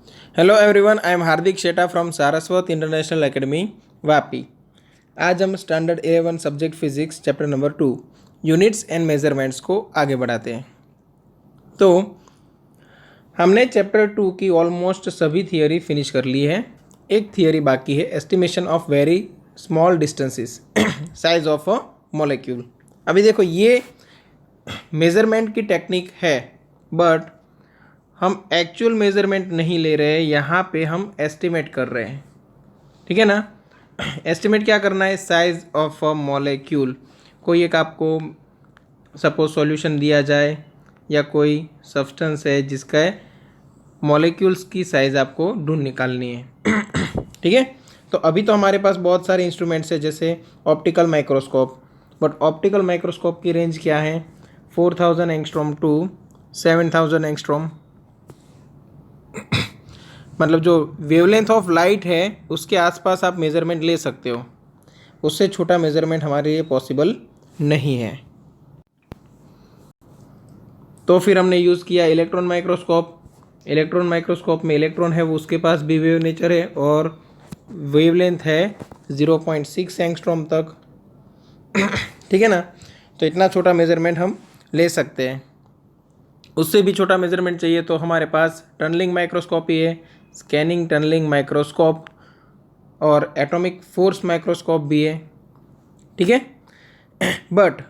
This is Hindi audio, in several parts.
Hello everyone, I am Hardik Sheta from Saraswat international academy Vapi. आज हम standard 11 subject physics chapter number 2 units and measurements को आगे बढ़ाते हैं। तो हमने चैप्टर 2 की ऑलमोस्ट सभी थियोरी फिनिश कर ली है। एक थियोरी बाकी है, estimation of very small distances size of a molecule. अभी देखो, ये मेजरमेंट की टेक्निक है, बट हम एक्चुअल मेजरमेंट नहीं ले रहे हैं, यहाँ पे हम एस्टिमेट कर रहे हैं। ठीक है ना। एस्टिमेट क्या करना है? Size of a molecule. कोई एक आपको सपोज सॉल्यूशन दिया जाए या कोई सब्सटेंस है जिसका मॉलिक्यूल्स की साइज़ आपको ढूंढ निकालनी है। ठीक है। तो अभी तो हमारे पास बहुत सारे इंस्ट्रूमेंट्स है, जैसे optical microscope. But optical microscope की रेंज क्या है? 4000 एंगस्ट्रॉम टू 7000 एंगस्ट्रॉम। मतलब जो वेवलेंथ ऑफ लाइट है उसके आसपास आप मेज़रमेंट ले सकते हो, उससे छोटा मेज़रमेंट हमारे लिए पॉसिबल नहीं है। तो फिर हमने यूज़ किया इलेक्ट्रॉन माइक्रोस्कोप। इलेक्ट्रॉन माइक्रोस्कोप में इलेक्ट्रॉन है, वो उसके पास भी वेव नेचर है और वेवलेंथ है 0.6 एंगस्ट्रॉम तक। ठीक है ना। तो इतना छोटा मेज़रमेंट हम ले सकते हैं। उससे भी छोटा मेज़रमेंट चाहिए तो हमारे पास टनलिंग माइक्रोस्कोप ही है, स्कैनिंग टनलिंग माइक्रोस्कोप और एटॉमिक फोर्स माइक्रोस्कोप भी है। ठीक है। बट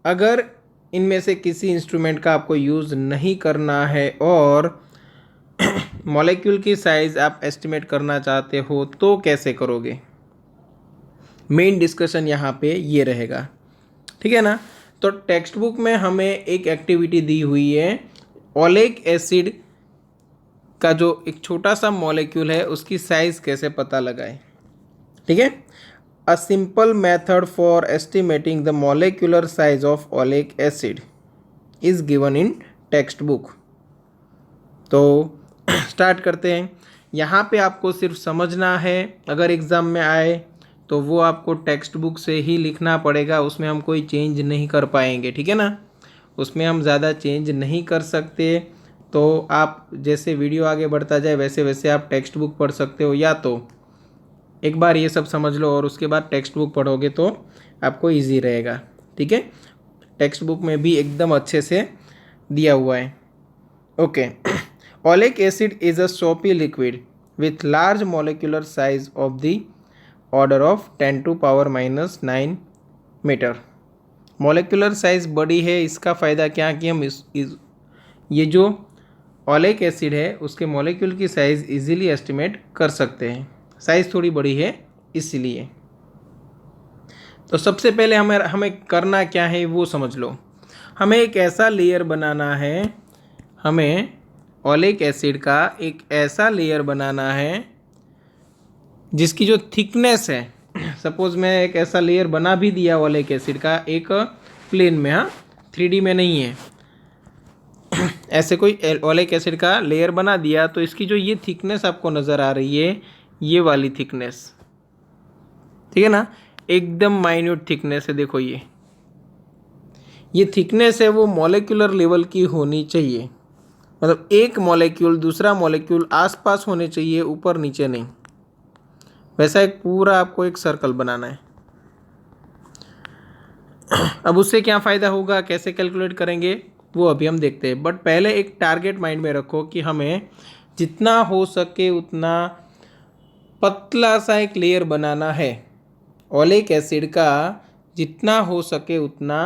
अगर इनमें से किसी इंस्ट्रूमेंट का आपको यूज़ नहीं करना है और मॉलिक्यूल की साइज़ आप एस्टिमेट करना चाहते हो तो कैसे करोगे? मेन डिस्कशन यहाँ पे ये रहेगा। ठीक है ना। तो टेक्स्ट बुक में हमें एक एक्टिविटी दी हुई है, ओलेक एसिड का जो एक छोटा सा मॉलिक्यूल है उसकी साइज़ कैसे पता लगाएं। ठीक है। A simple method for estimating the molecular size of oleic acid is given in text book. तो स्टार्ट करते हैं। यहाँ पे आपको सिर्फ समझना है, अगर एग्ज़ाम में आए तो वो आपको टेक्स्ट बुक से ही लिखना पड़ेगा, उसमें हम कोई चेंज नहीं कर पाएंगे। ठीक है ना। उसमें हम ज़्यादा चेंज नहीं कर सकते। तो आप जैसे वीडियो आगे बढ़ता जाए वैसे वैसे आप टेक्स्ट बुक पढ़ सकते हो, या तो एक बार ये सब समझ लो और उसके बाद टेक्स्ट बुक पढ़ोगे तो आपको इजी रहेगा। ठीक है। टेक्स्ट बुक में भी एकदम अच्छे से दिया हुआ है। Okay. Oleic acid is a soapy liquid with large molecular size of the order of 10⁻⁻9 metre. Molecular size बड़ी है, इसका फ़ायदा क्या कि हम ये जो ओलिक एसिड है उसके मॉलिक्यूल की साइज़ इजीली एस्टिमेट कर सकते हैं। साइज़ थोड़ी बड़ी है इसलिए। तो सबसे पहले हमें करना क्या है वो समझ लो। हमें एक ऐसा लेयर बनाना है, हमें ओलिक एसिड का एक ऐसा लेयर बनाना है जिसकी जो थिकनेस है, सपोज मैं एक ऐसा लेयर बना भी दिया ओलिक एसिड का एक प्लेन में, हाँ 3D में नहीं है, ऐसे कोई ओलिक एसिड का लेयर बना दिया तो इसकी जो ये थिकनेस आपको नज़र आ रही है, ये वाली थिकनेस, ठीक है ना, एकदम माइन्यूट थिकनेस है। देखो ये थिकनेस है वो मॉलिक्यूलर लेवल की होनी चाहिए। मतलब एक मॉलिक्यूल दूसरा मॉलिक्यूल आसपास होने चाहिए, ऊपर नीचे नहीं। वैसा एक पूरा आपको एक सर्कल बनाना है। अब उससे क्या फ़ायदा होगा, कैसे कैलकुलेट करेंगे वो अभी हम देखते हैं। बट पहले एक टारगेट माइंड में रखो कि हमें जितना हो सके उतना पतला सा एक लेयर बनाना है ओलिक एसिड का, जितना हो सके उतना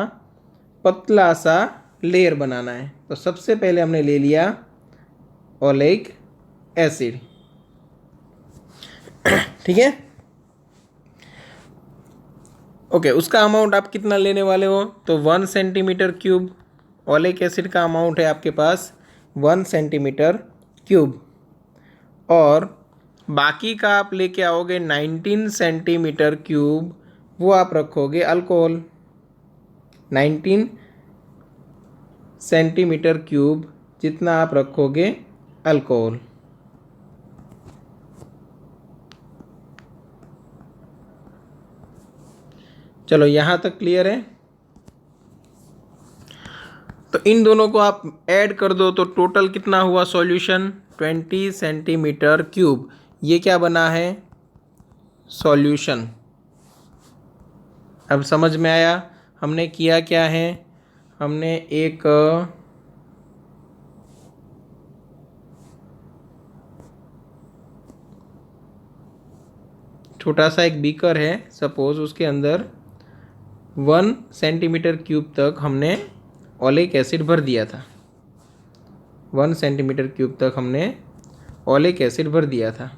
पतला सा लेयर बनाना है। तो सबसे पहले हमने ले लिया ओलिक एसिड। ठीक है। ओके, उसका अमाउंट आप कितना लेने वाले हो? तो 1 सेंटीमीटर क्यूब ओलिक एसिड का अमाउंट है आपके पास 1 सेंटीमीटर क्यूब, और बाकी का आप लेके आओगे 19 सेंटीमीटर क्यूब, वो आप रखोगे अल्कोहल। 19 सेंटीमीटर क्यूब जितना आप रखोगे अल्कोहल। चलो यहाँ तक क्लियर है। तो इन दोनों को आप ऐड कर दो तो टोटल कितना हुआ सॉल्यूशन? 20 सेंटीमीटर क्यूब, ये क्या बना है? सॉल्यूशन। अब समझ में आया हमने किया क्या है? हमने एक छोटा सा एक बीकर है सपोज, उसके अंदर 1 सेंटीमीटर क्यूब तक हमने ओलिक एसिड भर दिया था। 1 सेंटीमीटर क्यूब तक हमने ओलिक एसिड भर दिया था।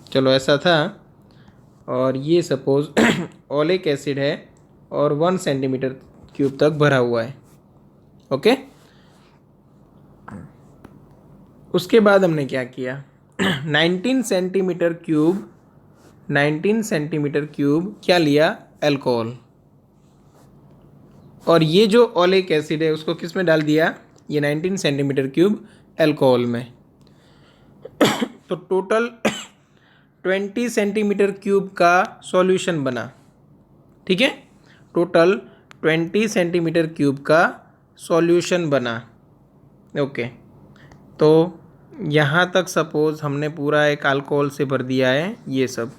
चलो ऐसा था, और ये सपोज ओलिक एसिड है और 1 सेंटीमीटर क्यूब तक भरा हुआ है। ओके, उसके बाद हमने क्या किया? 19 सेंटीमीटर क्यूब, 19 सेंटीमीटर क्यूब क्या लिया? अल्कोहल। और ये जो ओलिक एसिड है उसको किस में डाल दिया? ये 19 सेंटीमीटर क्यूब अल्कोहल में। तो टोटल 20 सेंटीमीटर क्यूब का सॉल्यूशन बना। ठीक है, टोटल 20 सेंटीमीटर क्यूब का सॉल्यूशन बना। ओके, तो यहाँ तक सपोज हमने पूरा एक अल्कोहल से भर दिया है ये सब।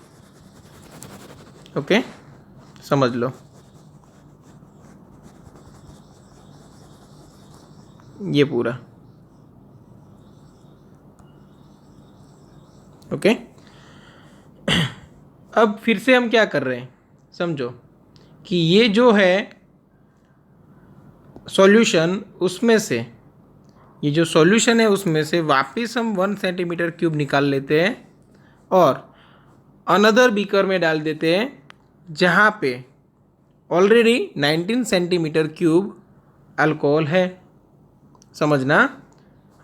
ओके, समझ लो। ये पूरा ओके। अब फिर से हम क्या कर रहे हैं समझो, कि ये जो है सॉल्यूशन, उसमें से ये जो सॉल्यूशन है उसमें से वापस हम 1 सेंटीमीटर क्यूब निकाल लेते हैं और अनदर बीकर में डाल देते हैं जहाँ पे ऑलरेडी 19 सेंटीमीटर क्यूब अल्कोहल है। समझना,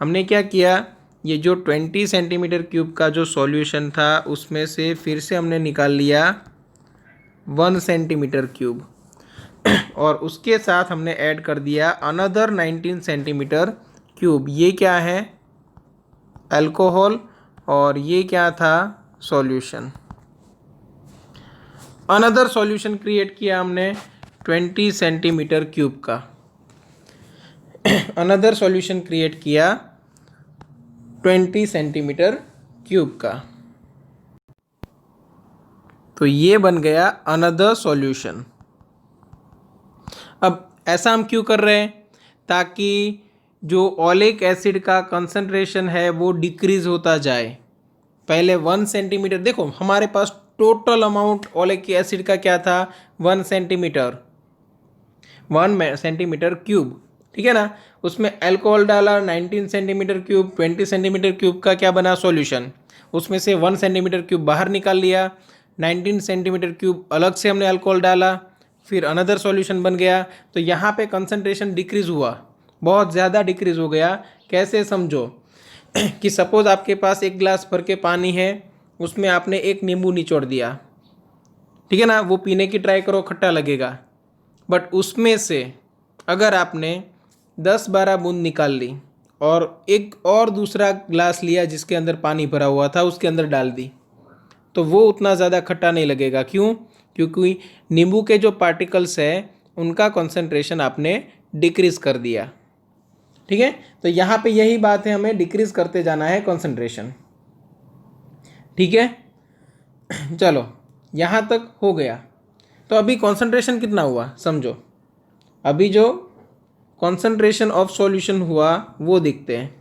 हमने क्या किया? ये जो 20 सेंटीमीटर क्यूब का जो सॉल्यूशन था उसमें से फिर से हमने निकाल लिया 1 सेंटीमीटर क्यूब और उसके साथ हमने ऐड कर दिया अनदर 19 सेंटीमीटर क्यूब। ये क्या है? अल्कोहल, और ये क्या था? सॉल्यूशन। अनदर सॉल्यूशन क्रिएट किया हमने 20 सेंटीमीटर क्यूब का। अनदर सॉल्यूशन क्रिएट किया 20 सेंटीमीटर क्यूब का। तो ये बन गया अनदर सॉल्यूशन। अब ऐसा हम क्यों कर रहे हैं? ताकि जो ओलिक एसिड का कंसंट्रेशन है वो डिक्रीज होता जाए। पहले 1 सेंटीमीटर, देखो हमारे पास टोटल अमाउंट ओलिक एसिड का क्या था? 1 सेंटीमीटर, 1 सेंटीमीटर क्यूब। ठीक है ना, उसमें अल्कोहल डाला 19 सेंटीमीटर क्यूब, 20 सेंटीमीटर क्यूब का क्या बना? सॉल्यूशन। उसमें से 1 सेंटीमीटर क्यूब बाहर निकाल लिया, 19 सेंटीमीटर क्यूब अलग से हमने अल्कोहल डाला, फिर अनदर सॉल्यूशन बन गया। तो यहाँ पे कंसंट्रेशन डिक्रीज हुआ, बहुत ज़्यादा डिक्रीज हो गया। कैसे समझो कि सपोज आपके पास एक गिलास भर के पानी है, उसमें आपने एक नींबू निचोड़ दिया। ठीक है ना, वो पीने की ट्राई करो, खट्टा लगेगा। बट उसमें से अगर आपने 10-12 बूंद निकाल ली और एक और दूसरा ग्लास लिया जिसके अंदर पानी भरा हुआ था, उसके अंदर डाल दी, तो वो उतना ज़्यादा खट्टा नहीं लगेगा। क्यों? क्योंकि नींबू के जो पार्टिकल्स हैं उनका कंसंट्रेशन आपने डिक्रीज़ कर दिया। ठीक है, तो यहाँ पे यही बात है, हमें डिक्रीज़ करते जाना है कंसंट्रेशन। ठीक है, चलो यहाँ तक हो गया। तो अभी कंसंट्रेशन कितना हुआ समझो। अभी जो कंसंट्रेशन ऑफ सॉल्यूशन हुआ वो देखते हैं।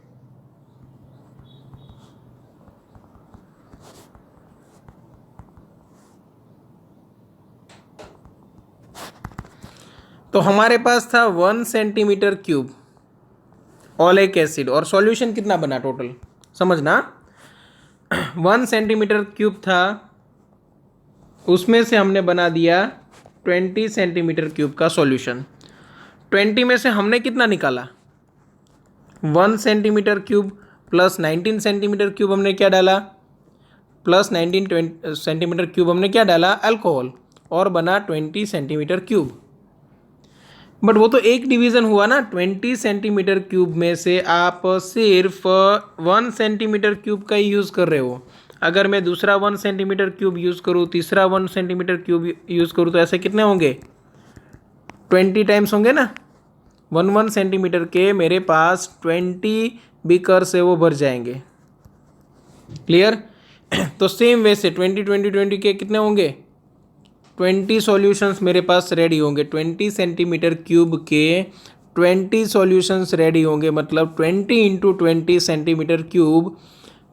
तो हमारे पास था 1 सेंटीमीटर क्यूब ओलिक एसिड और सॉल्यूशन कितना बना टोटल समझना। 1 सेंटीमीटर क्यूब था, उसमें से हमने बना दिया 20 सेंटीमीटर क्यूब का सॉल्यूशन। 20 में से हमने कितना निकाला? 1 centimetre cube plus 19 centimetre cube हमने क्या डाला? प्लस 19 सेंटीमीटर क्यूब हमने क्या डाला? अल्कोहल, और बना 20 सेंटीमीटर क्यूब। बट वो तो एक डिवीज़न हुआ ना। 20 सेंटीमीटर क्यूब में से आप सिर्फ 1 सेंटीमीटर क्यूब का ही यूज़ कर रहे हो। अगर मैं दूसरा 1 सेंटीमीटर क्यूब यूज़ करूँ, तीसरा 1 सेंटीमीटर क्यूब यूज़ करूँ, तो ऐसे कितने होंगे? 20 टाइम्स होंगे ना। 1 सेंटीमीटर के मेरे पास 20 बीकर्स है, वो भर जाएंगे। क्लियर? तो सेम वे से 20 के कितने होंगे? 20 सॉल्यूशंस मेरे पास रेडी होंगे। 20 सेंटीमीटर क्यूब के 20 सॉल्यूशंस रेडी होंगे, मतलब 20 × 20 सेंटीमीटर क्यूब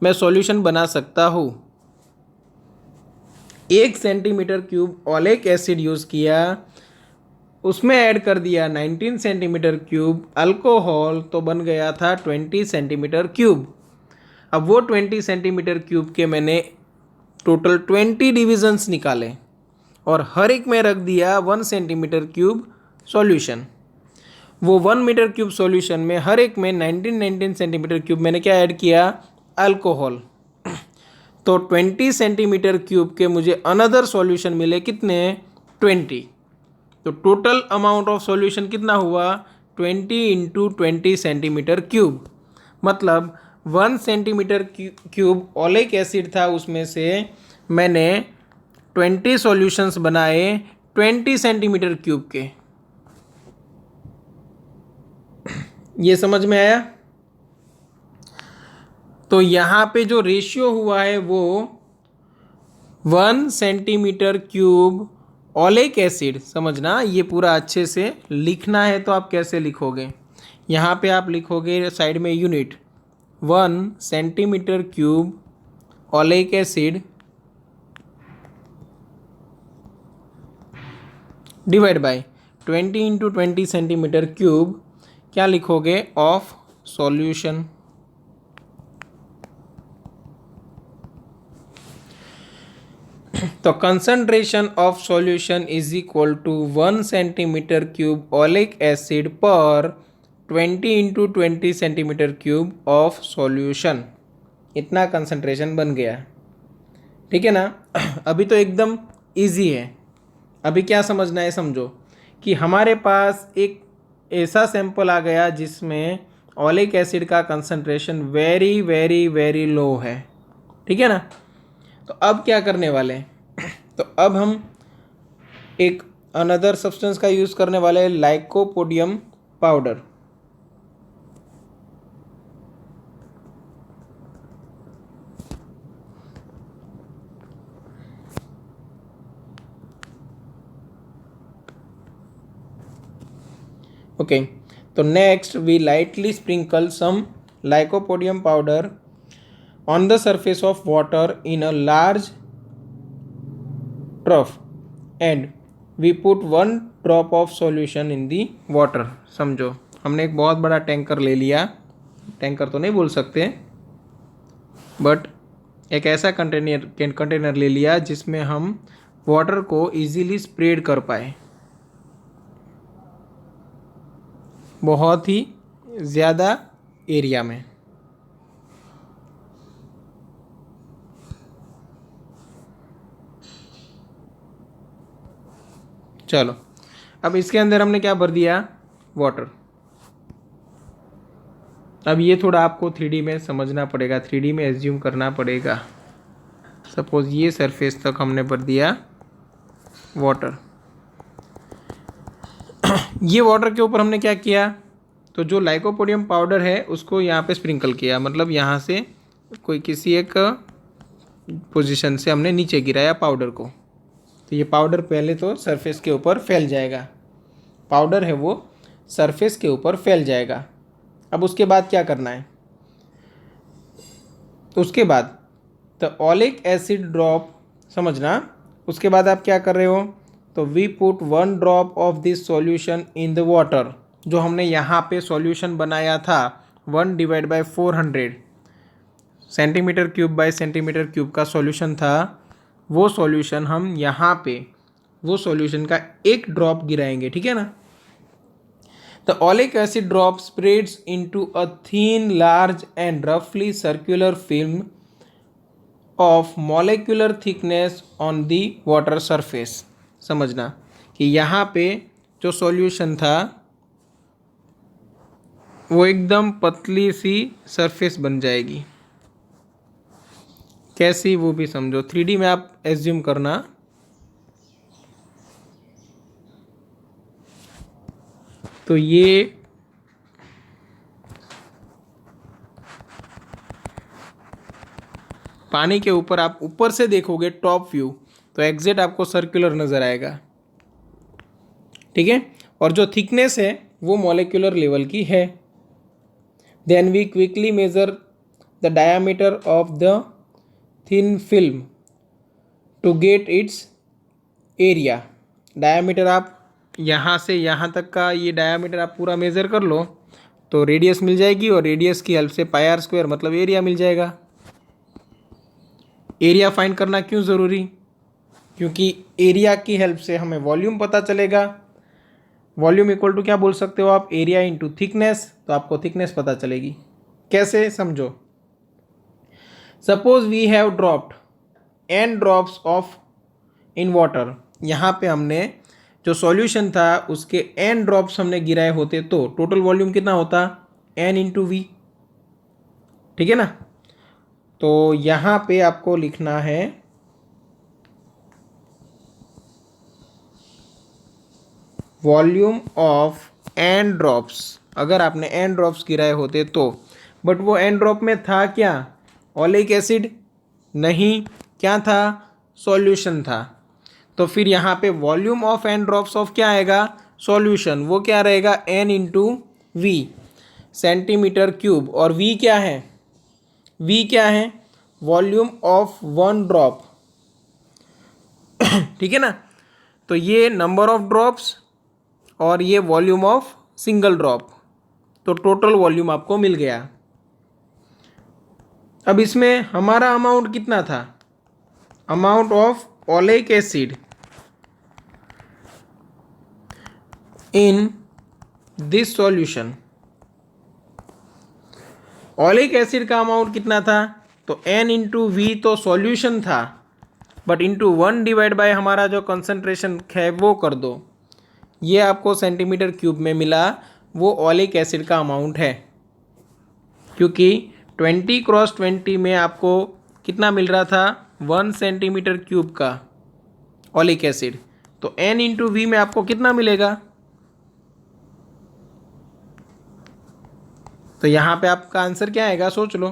मैं सॉल्यूशन बना सकता हूँ। 1 centimetre cube oleic acid use किया, उसमें ऐड कर दिया 19 सेंटीमीटर क्यूब अल्कोहल, तो बन गया था 20 सेंटीमीटर क्यूब। अब वो 20 सेंटीमीटर क्यूब के मैंने टोटल 20 डिविजन्स निकाले और हर एक में रख दिया 1 सेंटीमीटर क्यूब सॉल्यूशन। वो 1 मीटर क्यूब सॉल्यूशन में हर एक में 19 सेंटीमीटर क्यूब मैंने क्या ऐड किया? अल्कोहल। तो 20 सेंटीमीटर क्यूब के मुझे अनदर सॉल्यूशन मिले, कितने? 20। तो टोटल अमाउंट ऑफ सॉल्यूशन कितना हुआ? 20 × 20 सेंटीमीटर क्यूब। मतलब 1 सेंटीमीटर क्यूब ओलिक एसिड था, उसमें से मैंने 20 सॉल्यूशंस बनाए 20 सेंटीमीटर क्यूब के। ये समझ में आया? तो यहाँ पे जो रेशियो हुआ है वो 1 सेंटीमीटर क्यूब ओलिक एसिड, समझना ये पूरा अच्छे से लिखना है। तो आप कैसे लिखोगे? यहाँ पे आप लिखोगे साइड में unit, 1 centimetre cube oleic acid divide by 20 × 20 centimetre cube, क्या लिखोगे? Of solution. तो concentration of solution is equal to 1 centimetre cube oleic acid पर 20 × 20 सेंटीमीटर क्यूब ऑफ सॉल्यूशन। इतना कंसंट्रेशन बन गया। ठीक है ना? अभी तो एकदम इजी है। अभी क्या समझना है, समझो कि हमारे पास एक ऐसा सैंपल आ गया जिसमें ओलिक एसिड का concentration very very very low है। ठीक है ना? तो अब क्या करने वाले हैं? तो अब हम एक अनदर सब्सटेंस का यूज़ करने वाले हैं, लाइकोपोडियम पाउडर। ओके, तो next we lightly sprinkle some lycopodium powder on the surface of water in a large trough and we put 1 drop of solution in the water। समझो, हमने एक बहुत बड़ा टैंकर ले लिया, टैंकर तो नहीं बोल सकते, बट एक ऐसा कंटेनर ले लिया जिसमें हम वाटर को इजीली स्प्रेड कर पाए, बहुत ही ज़्यादा एरिया में। चलो, अब इसके अंदर हमने क्या भर दिया? वाटर। अब ये थोड़ा आपको 3D में समझना पड़ेगा, 3D में एज्यूम करना पड़ेगा। सपोज ये सरफेस तक हमने भर दिया वाटर। ये वाटर के ऊपर हमने क्या किया? तो जो लाइकोपोडियम पाउडर है उसको यहाँ पे स्प्रिंकल किया, मतलब यहाँ से कोई किसी एक पोजीशन से हमने नीचे गिराया पाउडर को। तो ये पाउडर पहले तो सरफेस के ऊपर फैल जाएगा, पाउडर है वो सरफेस के ऊपर फैल जाएगा। अब उसके बाद क्या करना है? उसके बाद तो ओलिक एसिड ड्रॉप, समझना, उसके बाद आप क्या कर रहे हो? तो we put 1 drop of this solution in the water. जो हमने यहाँ पे सॉल्यूशन बनाया था 1 divide by 400 centimetre cube by centimetre cube का सॉल्यूशन था, वो सॉल्यूशन हम यहाँ पे वो सॉल्यूशन का एक ड्रॉप गिराएंगे। ठीक है ना? The oleic acid drop spreads into a thin large and रफली circular film of molecular thickness on the water surface. समझना कि यहाँ पे जो सॉल्यूशन था वो एकदम पतली सी सरफेस बन जाएगी। कैसी वो भी समझो, 3D में आप एज्यूम करना। तो ये पानी के ऊपर आप ऊपर से देखोगे टॉप व्यू, तो एग्जैक्ट आपको सर्कुलर नज़र आएगा, ठीक है। और जो थिकनेस है वो मॉलिक्यूलर लेवल की है। Then we quickly measure the diameter of the thin film to get its area. Diameter आप यहाँ से यहाँ तक का ये डायामीटर आप पूरा मेज़र कर लो तो रेडियस मिल जाएगी, और रेडियस की हेल्प से पाई आर स्क्वायर मतलब एरिया मिल जाएगा। एरिया फाइंड करना क्यों ज़रूरी? क्योंकि एरिया की हेल्प से हमें वॉल्यूम पता चलेगा। वॉल्यूम इक्वल टू क्या बोल सकते हो आप? एरिया इंटू थिकनेस, तो आपको थिकनेस पता चलेगी। कैसे समझो? Suppose we have dropped n drops of in water. यहाँ पे हमने जो सॉल्यूशन था उसके n ड्रॉप्स हमने गिराए होते तो टोटल वॉल्यूम कितना होता? n इंटू वी, ठीक है ना। तो यहाँ पे आपको लिखना है वॉल्यूम ऑफ n ड्रॉप्स। अगर आपने n ड्रॉप्स गिराए होते तो, बट वो n ड्रॉप में था क्या? ओलिक एसिड नहीं, क्या था? सॉल्यूशन था। तो फिर यहाँ पे volume of n drops of क्या आएगा? सॉल्यूशन। वो क्या रहेगा? n into V, centimetre cube. और v क्या है? v क्या है? वॉल्यूम ऑफ वन ड्रॉप, ठीक है ना। तो ये नंबर ऑफ ड्रॉप्स और ये वॉल्यूम ऑफ सिंगल ड्रॉप, तो टोटल वॉल्यूम आपको मिल गया। अब इसमें हमारा अमाउंट कितना था? Amount of oleic acid in this solution. Oleic acid का अमाउंट कितना था? तो n इंटू वी तो सॉल्यूशन था, बट इंटू 1 डिवाइड बाय हमारा जो कंसंट्रेशन है वो कर दो। ये आपको सेंटीमीटर क्यूब में मिला, वो ओलिक एसिड का अमाउंट है। क्योंकि 20x20 में आपको कितना मिल रहा था? 1 सेंटीमीटर क्यूब का ओलिक एसिड। तो n इंटू वी में आपको कितना मिलेगा? तो यहाँ पे आपका आंसर क्या आएगा? सोच लो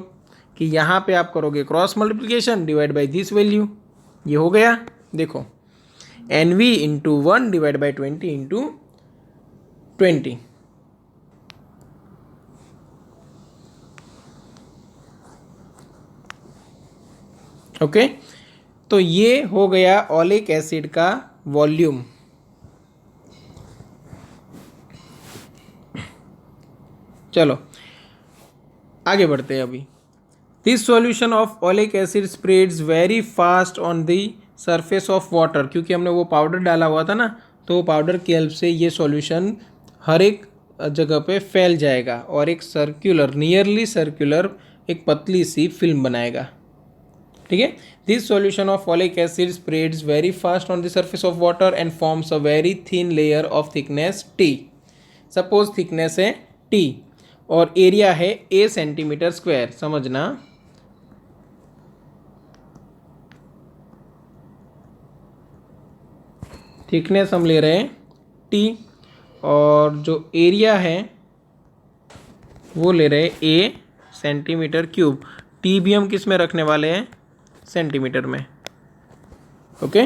कि यहाँ पे आप करोगे cross multiplication divide by this value, ये हो गया। देखो N V into 1 divide by 20 into 20। Okay, तो ये हो गया ओलिक एसिड का वॉल्यूम। चलो आगे बढ़ते हैं। अभी this solution of oleic acid spreads very fast on the surface of water. क्योंकि हमने वो पाउडर डाला हुआ था ना, तो वो पाउडर की हेल्प से ये सॉल्यूशन हर एक जगह पे फैल जाएगा और एक सर्कुलर, नियरली सर्कुलर, एक पतली सी फिल्म बनाएगा, ठीक है। This solution of oleic acid spreads very fast on the surface of water and forms a very thin layer of thickness T. Suppose thickness है टी और एरिया है a सेंटीमीटर स्क्वायर। समझना, थिकनेस हम ले रहे हैं t और जो एरिया है वो ले रहे हैं a सेंटीमीटर क्यूब। t भी हम किस में रखने वाले हैं? सेंटीमीटर में। Okay,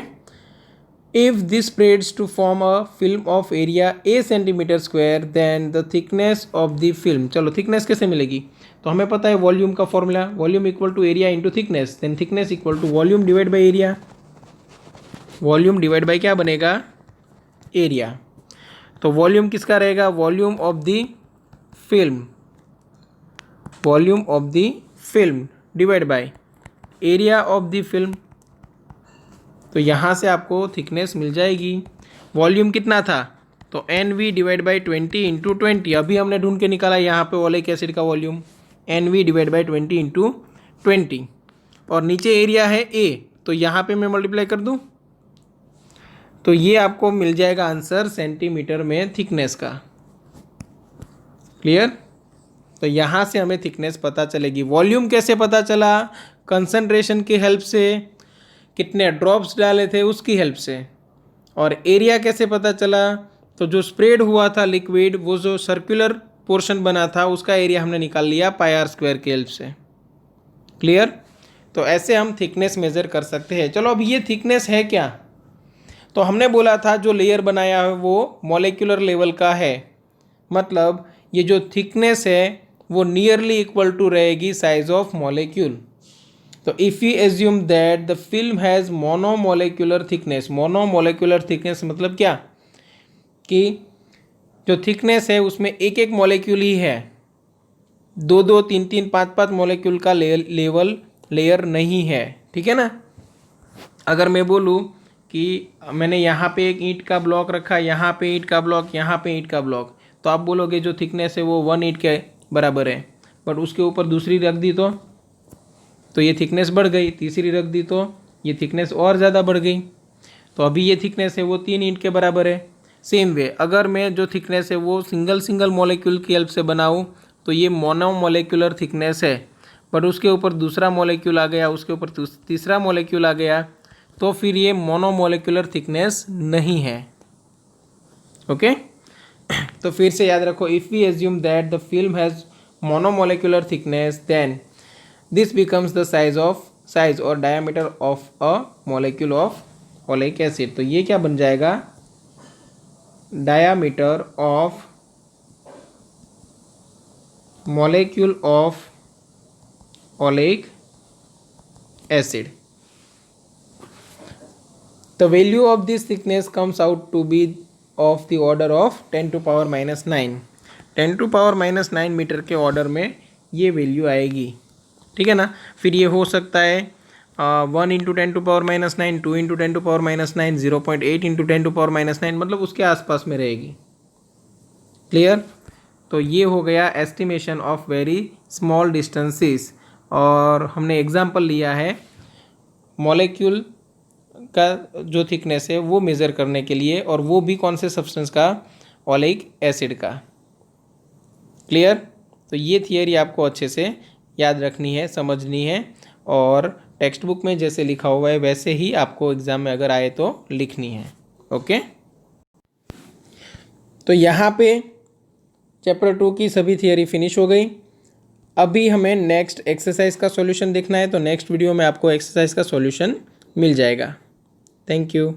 if this spreads to form a film of area a centimetre square then the thickness of the film. चलो थिकनेस कैसे मिलेगी? तो हमें पता है वॉल्यूम का formula, volume equal to area into thickness, then thickness equal to volume divide by area. Volume divide by क्या बनेगा? एरिया। तो वॉल्यूम किसका रहेगा? Volume of the film, volume of the film divide by area of the film. तो यहाँ से आपको थिकनेस मिल जाएगी। वॉल्यूम कितना था? तो N V divide by 20 into 20। अभी हमने ढूंढ के निकाला यहाँ पे ओलिक एसिड का volume, N V divide by 20 into 20। और नीचे एरिया है ए, तो यहाँ पे मैं मल्टीप्लाई कर दूँ तो ये आपको मिल जाएगा आंसर सेंटीमीटर में थिकनेस का। क्लियर? तो यहाँ से हमें थिकनेस पता चलेगी। वॉल्यूम कैसे पता चला? कंसंट्रेशन की हेल्प से, कितने ड्रॉप्स डाले थे उसकी हेल्प से। और एरिया कैसे पता चला, तो जो स्प्रेड हुआ था लिक्विड, वो जो सर्कुलर पोर्शन बना था उसका एरिया हमने निकाल लिया पाई आर स्क्वायर की हेल्प से। क्लियर। तो ऐसे हम थिकनेस मेज़र कर सकते हैं। चलो अब ये थिकनेस है क्या, तो हमने बोला था जो लेयर बनाया है वो मॉलिक्यूलर लेवल का है, मतलब ये जो थिकनेस है वो नियरली इक्वल टू रहेगी साइज ऑफ मॉलिक्यूल। तो if you assume that the film has monomolecular thickness, monomolecular thickness मतलब क्या, कि जो थिकनेस है उसमें एक एक मॉलिक्यूल ही है, दो दो तीन तीन पाँच पाँच मॉलिक्यूल का लेयर नहीं है, ठीक है ना। अगर मैं बोलूँ कि मैंने यहाँ पे एक ईंट का ब्लॉक रखा, यहाँ पे ईंट का ब्लॉक, यहाँ पे ईंट का ब्लॉक, तो आप बोलोगे जो थिकनेस है वो 1 ईंट के बराबर है, बट उसके ऊपर दूसरी रख दी तो ये थिकनेस बढ़ गई, तीसरी रख दी तो ये थिकनेस और ज़्यादा बढ़ गई, तो अभी ये थिकनेस है वो 3 ईंट के बराबर है। सेम वे अगर मैं जो थिकनेस है वो सिंगल मॉलिक्यूल की हेल्प से बनाऊँ तो ये मोनोमोलिकुलर थिकनेस है, बट उसके ऊपर दूसरा मॉलिक्यूल आ गया, उसके ऊपर तीसरा मॉलिक्यूल आ गया, तो फिर ये मोनोमोलिकुलर थिकनेस नहीं है। ओके तो फिर से याद रखो, if we assume that the film has monomolecular thickness then this becomes the size और diameter of a molecule of oleic acid. तो ये क्या बन जाएगा, diameter of molecule of oleic acid. The value of this thickness comes out to be of the order of 10 to power minus 9। 10 to power minus 9 metre के ऑर्डर में ये वैल्यू आएगी, ठीक है ना। फिर ये हो सकता है 1 into 10 to power minus 9, 2 into 10 to power minus 9, 0.8 into 10 to power minus 9, मतलब उसके आसपास में रहेगी। क्लियर। तो ये हो गया estimation of very small distances, और हमने एग्जांपल लिया है मॉलिक्यूल का जो थिकनेस है वो मेज़र करने के लिए, और वो भी कौन से सब्सटेंस का, ओलिक एसिड का। क्लियर। तो ये थियरी आपको अच्छे से याद रखनी है, समझनी है, और टेक्स्ट बुक में जैसे लिखा हुआ है वैसे ही आपको एग्ज़ाम में अगर आए तो लिखनी है। ओके तो यहाँ पे चैप्टर 2 की सभी थियरी फिनिश हो गई। अभी हमें नेक्स्ट एक्सरसाइज का सॉल्यूशन देखना है, तो नेक्स्ट वीडियो में आपको एक्सरसाइज का सॉल्यूशन मिल जाएगा। Thank you.